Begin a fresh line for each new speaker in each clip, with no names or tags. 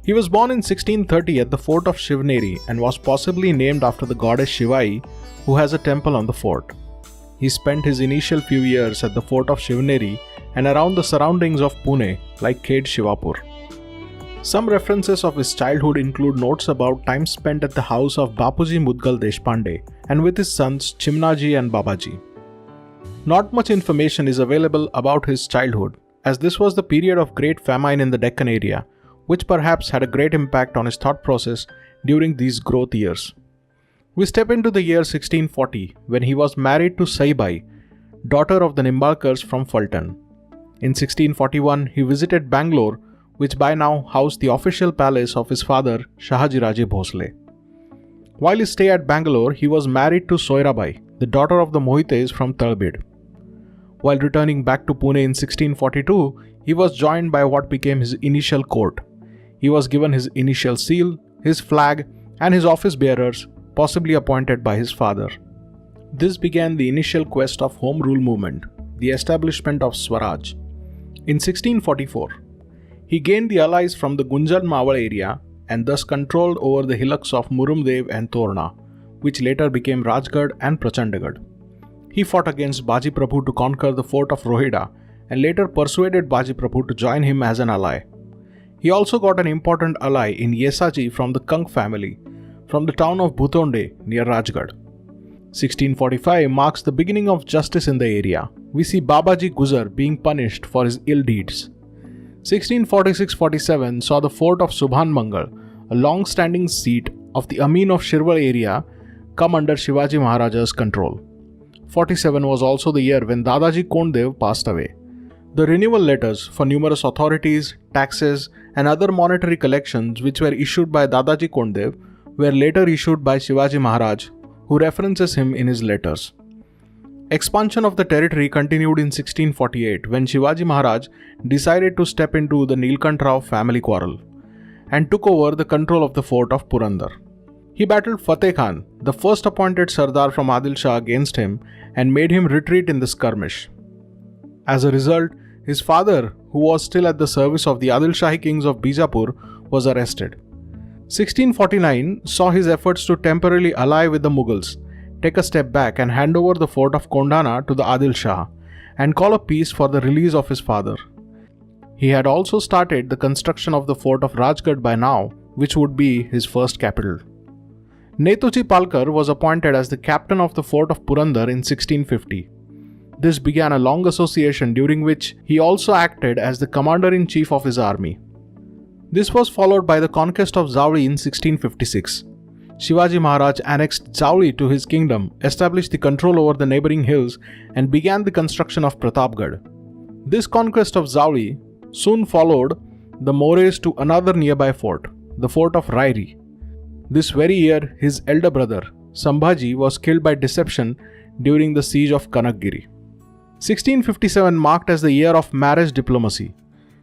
He was born in 1630 at the fort of Shivneri and was possibly named after the goddess Shivai, who has a temple on the fort. He spent his initial few years at the fort of Shivneri and around the surroundings of Pune, like Khed Shivapur. Some references of his childhood include notes about time spent at the house of Bapuji Mudgal Deshpande and with his sons Chimnaji and Babaji. Not much information is available about his childhood, as this was the period of great famine in the Deccan area, which perhaps had a great impact on his thought process during these growth years. We step into the year 1640 when he was married to Saibai, daughter of the Nimbalkars from Fulton. In 1641, he visited Bangalore, which by now housed the official palace of his father Shahaji Raje Bhosle. While his stay at Bangalore, he was married to Soirabai, the daughter of the Mohites from Talbid. While returning back to Pune in 1642, he was joined by what became his initial court. He was given his initial seal, his flag, and his office bearers, possibly appointed by his father. This began the initial quest of Home Rule movement, the establishment of Swaraj. In 1644, he gained the allies from the Gunjan Mawal area and thus controlled over the hillocks of Murumdev and Torna, which later became Rajgarh and Prachandagad. He fought against Baji Prabhu to conquer the fort of Roheda and later persuaded Baji Prabhu to join him as an ally. He also got an important ally in Yesaji from the Kank family, from the town of Bhutonde near Rajgarh. 1645 marks the beginning of justice in the area. We see Babaji Guzar being punished for his ill deeds. 1646-47 saw the fort of Subhan Mangal, a long-standing seat of the Amin of Shirwal area, come under Shivaji Maharaj's control. 47 was also the year when Dadaji Konddev passed away. The renewal letters for numerous authorities, taxes, and other monetary collections which were issued by Dadaji Konddev were later issued by Shivaji Maharaj, who references him in his letters. Expansion of the territory continued in 1648 when Shivaji Maharaj decided to step into the Nilkant Rao family quarrel and took over the control of the fort of Purandar. He battled Fateh Khan, the first appointed Sardar from Adil Shah, against him and made him retreat in the skirmish. As a result, his father, who was still at the service of the Adil Shahi kings of Bijapur, was arrested. 1649 saw his efforts to temporarily ally with the Mughals, take a step back and hand over the fort of Kondana to the Adil Shah and call a peace for the release of his father. He had also started the construction of the fort of Rajgarh by now, which would be his first capital. Netuji Palkar was appointed as the captain of the fort of Purandar in 1650. This began a long association during which he also acted as the commander-in-chief of his army. This was followed by the conquest of Zauri in 1656. Shivaji Maharaj annexed Zauri to his kingdom, established the control over the neighboring hills, and began the construction of Pratapgarh. This conquest of Zauri soon followed the mores to another nearby fort, the fort of Rairi. This very year, his elder brother, Sambhaji, was killed by deception during the siege of Kanakgiri. 1657 marked as the year of marriage diplomacy.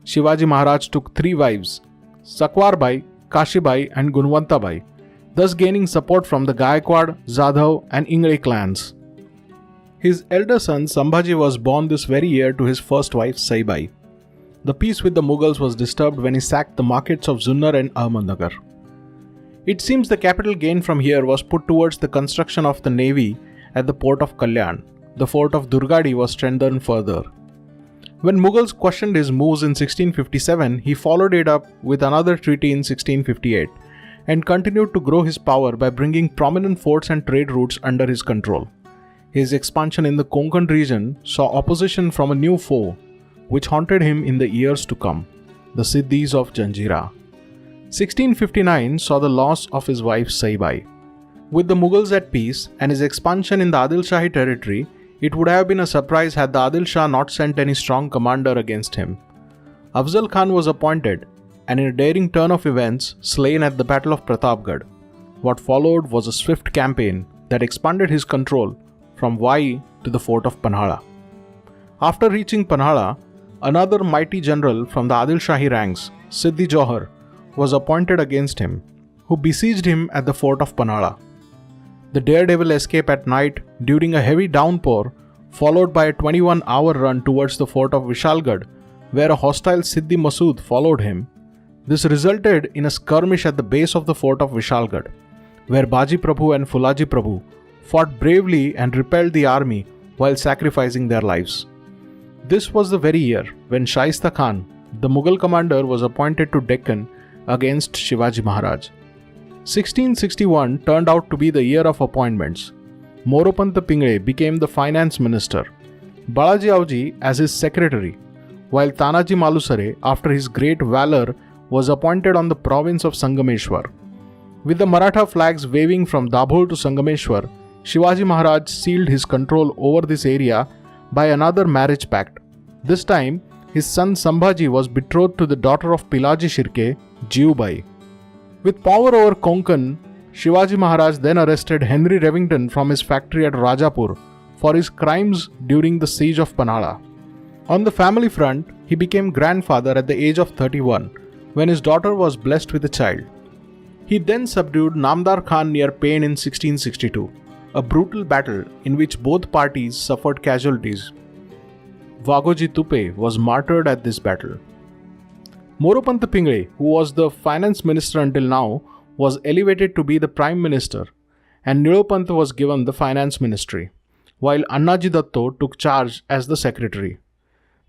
Shivaji Maharaj took 3 wives, Sakwarbai, Kashibai and Gunwantabai, thus gaining support from the Gaikwad, Jadhav and Ingre clans. His elder son Sambhaji was born this very year to his first wife Saibai. The peace with the Mughals was disturbed when he sacked the markets of Zunnar and Ahmednagar. It seems the capital gain from here was put towards the construction of the navy at the port of Kalyan. The fort of Durgadi was strengthened further. When Mughals questioned his moves in 1657, he followed it up with another treaty in 1658 and continued to grow his power by bringing prominent forts and trade routes under his control. His expansion in the Konkan region saw opposition from a new foe, which haunted him in the years to come, the Siddhis of Janjira. 1659 saw the loss of his wife Saibai. With the Mughals at peace and his expansion in the Adil Shahi territory, it would have been a surprise had the Adil Shah not sent any strong commander against him. Afzal Khan was appointed and in a daring turn of events slain at the Battle of Pratapgarh. What followed was a swift campaign that expanded his control from Vai to the fort of Panhala. After reaching Panhala, another mighty general from the Adil Shahi ranks, Siddhi Johar, was appointed against him, who besieged him at the fort of Panhala. The daredevil escape at night during a heavy downpour, followed by a 21-hour run towards the fort of Vishalgarh, where a hostile Siddhi Masood followed him, This resulted in a skirmish at the base of the fort of Vishalgarh, where Baji Prabhu and Phulaji Prabhu fought bravely and repelled the army while sacrificing their lives. This was the very year when Shaista Khan, the Mughal commander, was appointed to Deccan against Shivaji Maharaj. 1661 turned out to be the year of appointments. Moropanta Pingle became the finance minister, Balaji Auji as his secretary, while Tanaji Malusare, after his great valour, was appointed on the province of Sangameshwar. With the Maratha flags waving from Dabhol to Sangameshwar, Shivaji Maharaj sealed his control over this area by another marriage pact. This time, his son Sambhaji was betrothed to the daughter of Pilaji Shirke, Jiubai. With power over Konkan, Shivaji Maharaj then arrested Henry Revington from his factory at Rajapur for his crimes during the siege of Panhala. On the family front, he became grandfather at the age of 31 when his daughter was blessed with a child. He then subdued Namdar Khan near Pain in 1662, a brutal battle in which both parties suffered casualties. Vagoji Tupe was martyred at this battle. Moropanta Pingle, who was the finance minister until now, was elevated to be the prime minister, and Nilopanta was given the finance ministry, while Annaji Datto took charge as the secretary.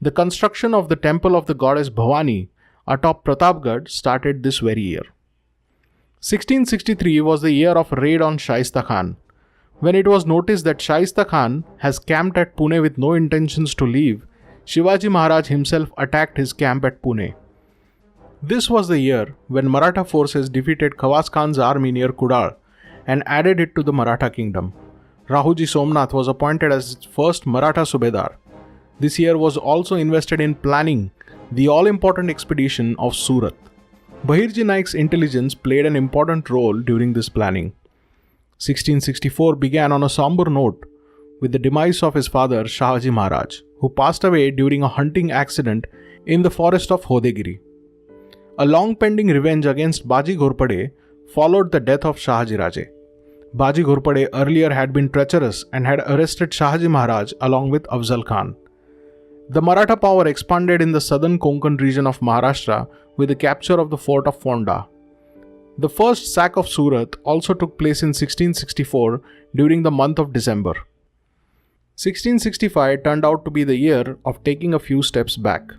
The construction of the temple of the goddess Bhavani atop Pratapgarh started this very year. 1663 was the year of raid on Shaista Khan. When it was noticed that Shaista Khan has camped at Pune with no intentions to leave, Shivaji Maharaj himself attacked his camp at Pune. This was the year when Maratha forces defeated Khawaz Khan's army near Kudal and added it to the Maratha kingdom. Rahuji Somnath was appointed as its first Maratha Subedar. This year was also invested in planning the all-important expedition of Surat. Bahirji Naik's intelligence played an important role during this planning. 1664 began on a somber note with the demise of his father Shahaji Maharaj, who passed away during a hunting accident in the forest of Hodegiri. A long-pending revenge against Baji Ghorpade followed the death of Shahaji Raje. Baji Ghorpade earlier had been treacherous and had arrested Shahaji Maharaj along with Afzal Khan. The Maratha power expanded in the southern Konkan region of Maharashtra with the capture of the fort of Fonda. The first sack of Surat also took place in 1664 during the month of December. 1665 turned out to be the year of taking a few steps back.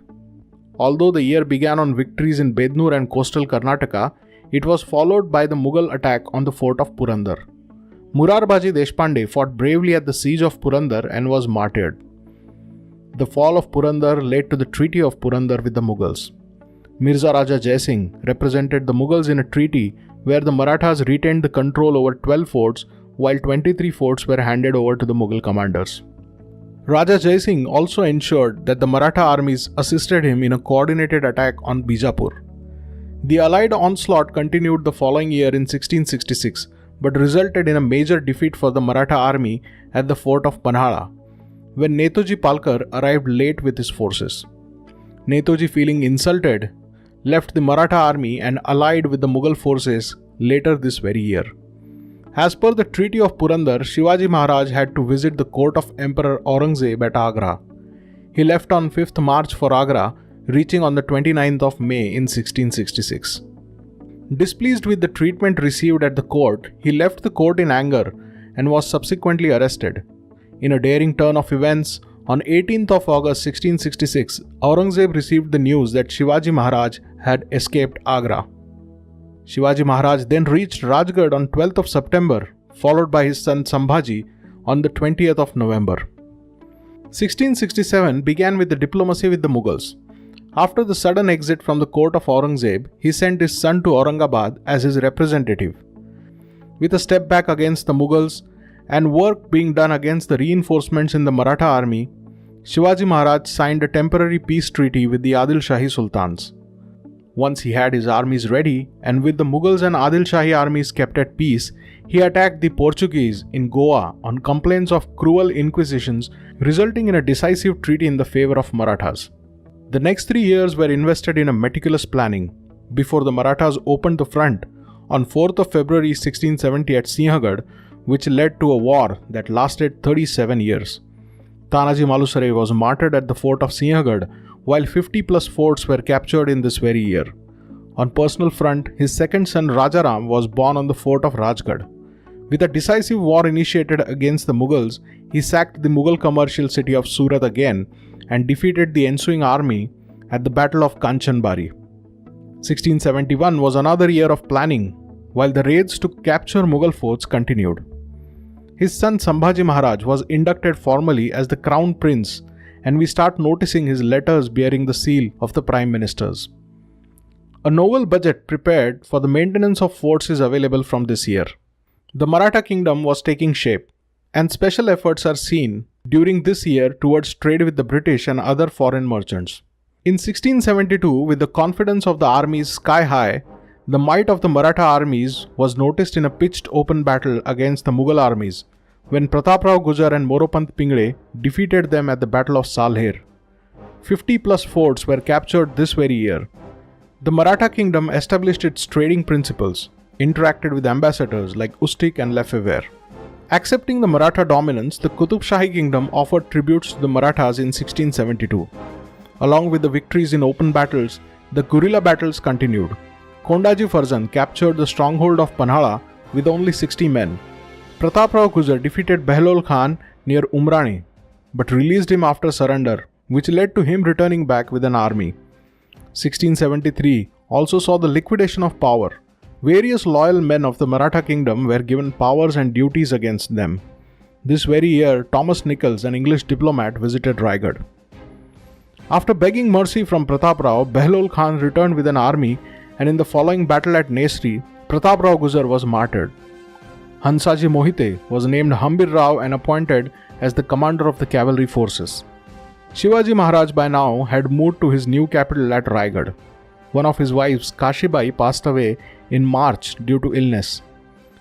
Although the year began on victories in Bednur and coastal Karnataka, it was followed by the Mughal attack on the fort of Purandar. Murarbaji Deshpande fought bravely at the siege of Purandar and was martyred. The fall of Purandar led to the Treaty of Purandar with the Mughals. Mirza Raja Jai Singh represented the Mughals in a treaty where the Marathas retained the control over 12 forts while 23 forts were handed over to the Mughal commanders. Raja Jai Singh also ensured that the Maratha armies assisted him in a coordinated attack on Bijapur. The Allied onslaught continued the following year in 1666 but resulted in a major defeat for the Maratha army at the fort of Panhala, when Netaji Palkar arrived late with his forces. Netaji, feeling insulted, left the Maratha army and allied with the Mughal forces later this very year. As per the Treaty of Purandar, Shivaji Maharaj had to visit the court of Emperor Aurangzeb at Agra. He left on 5th March for Agra, reaching on the 29th of May in 1666. Displeased with the treatment received at the court, he left the court in anger and was subsequently arrested. In a daring turn of events, on 18th of August 1666, Aurangzeb received the news that Shivaji Maharaj had escaped Agra. Shivaji Maharaj then reached Rajgarh on 12th of September, followed by his son Sambhaji on the 20th of November. 1667 began with the diplomacy with the Mughals. After the sudden exit from the court of Aurangzeb, he sent his son to Aurangabad as his representative. With a step back against the Mughals and work being done against the reinforcements in the Maratha army, Shivaji Maharaj signed a temporary peace treaty with the Adil Shahi Sultans. Once he had his armies ready, and with the Mughals and Adil Shahi armies kept at peace, he attacked the Portuguese in Goa on complaints of cruel inquisitions, resulting in a decisive treaty in the favor of Marathas. The next 3 years were invested in a meticulous planning before the Marathas opened the front on 4th of February 1670 at Sinhagad, which led to a war that lasted 37 years. Tanaji Malusare was martyred at the fort of Sinhagad, while 50 plus forts were captured in this very year. On personal front, his second son Rajaram was born on the fort of Rajgarh. With a decisive war initiated against the Mughals, he sacked the Mughal commercial city of Surat again and defeated the ensuing army at the Battle of Kanchanbari. 1671 was another year of planning, while the raids to capture Mughal forts continued. His son Sambhaji Maharaj was inducted formally as the Crown Prince, and we start noticing his letters bearing the seal of the Prime Ministers. A novel budget prepared for the maintenance of forts is available from this year. The Maratha kingdom was taking shape, and special efforts are seen during this year towards trade with the British and other foreign merchants. In 1672, with the confidence of the armies sky high, the might of the Maratha armies was noticed in a pitched open battle against the Mughal armies when Prataprao Gujar and Moropant Pingle defeated them at the Battle of Salher. 50 plus forts were captured this very year. The Maratha kingdom established its trading principles, interacted with ambassadors like Ustik and Lefebvre. Accepting the Maratha dominance, the Qutub Shahi kingdom offered tributes to the Marathas in 1672. Along with the victories in open battles, the guerrilla battles continued. Kondaji Farzan captured the stronghold of Panhala with only 60 men. Prataprao Gujar defeated Behlol Khan near Umrani, but released him after surrender, which led to him returning back with an army. 1673 also saw the liquidation of power. Various loyal men of the Maratha kingdom were given powers and duties against them. This very year, Thomas Nichols, an English diplomat, visited Raigad. After begging mercy from Prataprao, Behlol Khan returned with an army, and in the following battle at Nesri, Prataprao Gujar was martyred. Hansaji Mohite was named Hambir Rao and appointed as the commander of the cavalry forces. Shivaji Maharaj by now had moved to his new capital at Raigad. One of his wives, Kashibai, passed away in March due to illness.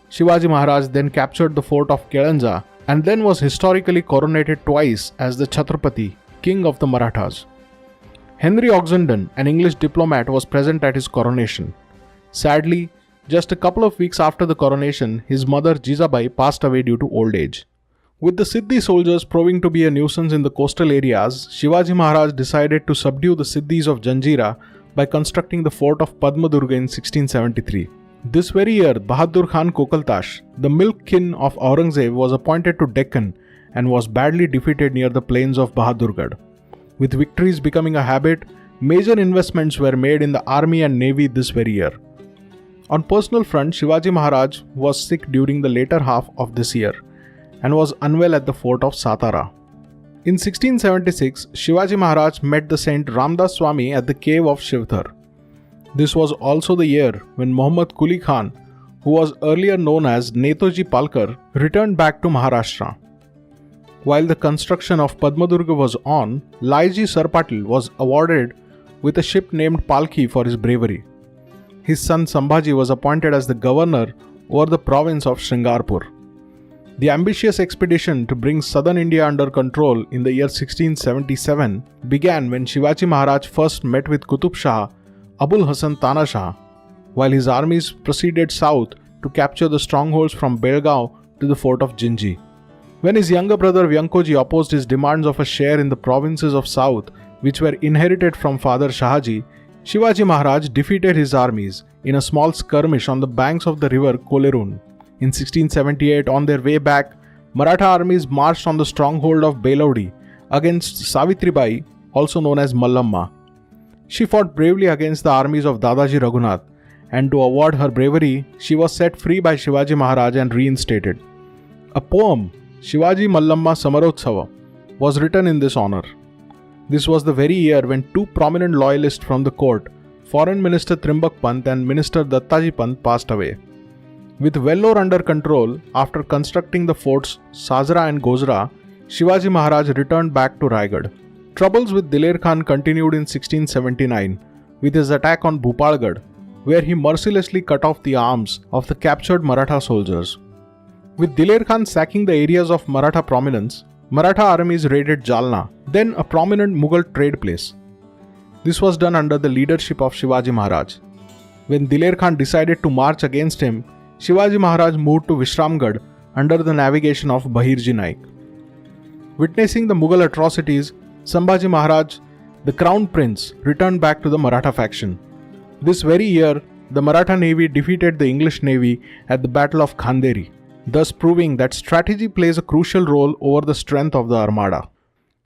Shivaji Maharaj then captured the fort of Kelanza and then was historically coronated twice as the Chatrapati, king of the Marathas. Henry Oxenden, an English diplomat, was present at his coronation. Sadly, just a couple of weeks after the coronation, his mother Jizabai passed away due to old age. With the Siddhi soldiers proving to be a nuisance in the coastal areas, Shivaji Maharaj decided to subdue the Siddhis of Janjira by constructing the fort of Padmadurga in 1673. This very year, Bahadur Khan Kokaltash, the milk kin of Aurangzeb, was appointed to Deccan and was badly defeated near the plains of Bahadurgarh. With victories becoming a habit, major investments were made in the army and navy this very year. On personal front, Shivaji Maharaj was sick during the later half of this year and was unwell at the fort of Satara. In 1676, Shivaji Maharaj met the Saint Ramdas Swami at the cave of Shivthar. This was also the year when Muhammad Quli Khan, who was earlier known as Netoji Palkar, returned back to Maharashtra. While the construction of Padmadurga was on, Laiji Sarpatil was awarded with a ship named Palki for his bravery. His son Sambhaji was appointed as the governor over the province of Shringarpur. The ambitious expedition to bring southern India under control in the year 1677 began when Shivaji Maharaj first met with Qutub Shah Abul Hasan Tana Shah, while his armies proceeded south to capture the strongholds from Belgaon to the fort of Jinji. When his younger brother Vyankoji opposed his demands of a share in the provinces of south, which were inherited from father Shahaji, Shivaji Maharaj defeated his armies in a small skirmish on the banks of the river Kolerun. In 1678, on their way back, Maratha armies marched on the stronghold of Belaudi against Savitribai, also known as Mallamma. She fought bravely against the armies of Dadaji Raghunath, and to award her bravery, she was set free by Shivaji Maharaj and reinstated. A poem, Shivaji Mallamma Samarotsava, was written in this honor. This was the very year when two prominent loyalists from the court, Foreign Minister Trimbak Pant and Minister Dattaji Pant, passed away. With Vellore under control, after constructing the forts Sazra and Gozra, Shivaji Maharaj returned back to Raigad. Troubles with Diler Khan continued in 1679 with his attack on Bhupalgarh, where he mercilessly cut off the arms of the captured Maratha soldiers. With Diler Khan sacking the areas of Maratha prominence, Maratha armies raided Jalna, then a prominent Mughal trade place. This was done under the leadership of Shivaji Maharaj. When Diler Khan decided to march against him, Shivaji Maharaj moved to Vishramgarh under the navigation of Bahirji Naik. Witnessing the Mughal atrocities, Sambhaji Maharaj, the crown prince, returned back to the Maratha faction. This very year, the Maratha Navy defeated the English Navy at the Battle of Khanderi, thus proving that strategy plays a crucial role over the strength of the armada.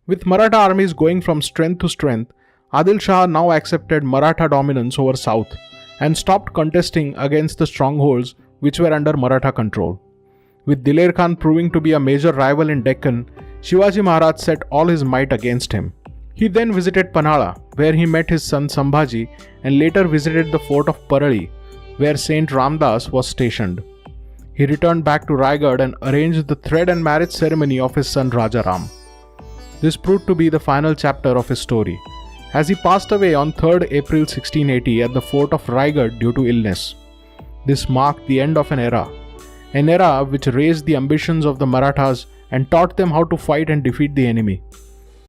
With Maratha armies going from strength to strength, Adil Shah now accepted Maratha dominance over south and stopped contesting against the strongholds which were under Maratha control. With Diler Khan proving to be a major rival in Deccan, Shivaji Maharaj set all his might against him. He then visited Panhala, where he met his son Sambhaji, and later visited the fort of Parali, where Saint Ramdas was stationed. He returned back to Raigad and arranged the thread and marriage ceremony of his son Raja Ram. This proved to be the final chapter of his story, as he passed away on 3rd April 1680 at the fort of Raigad due to illness. This marked the end of an era which raised the ambitions of the Marathas and taught them how to fight and defeat the enemy.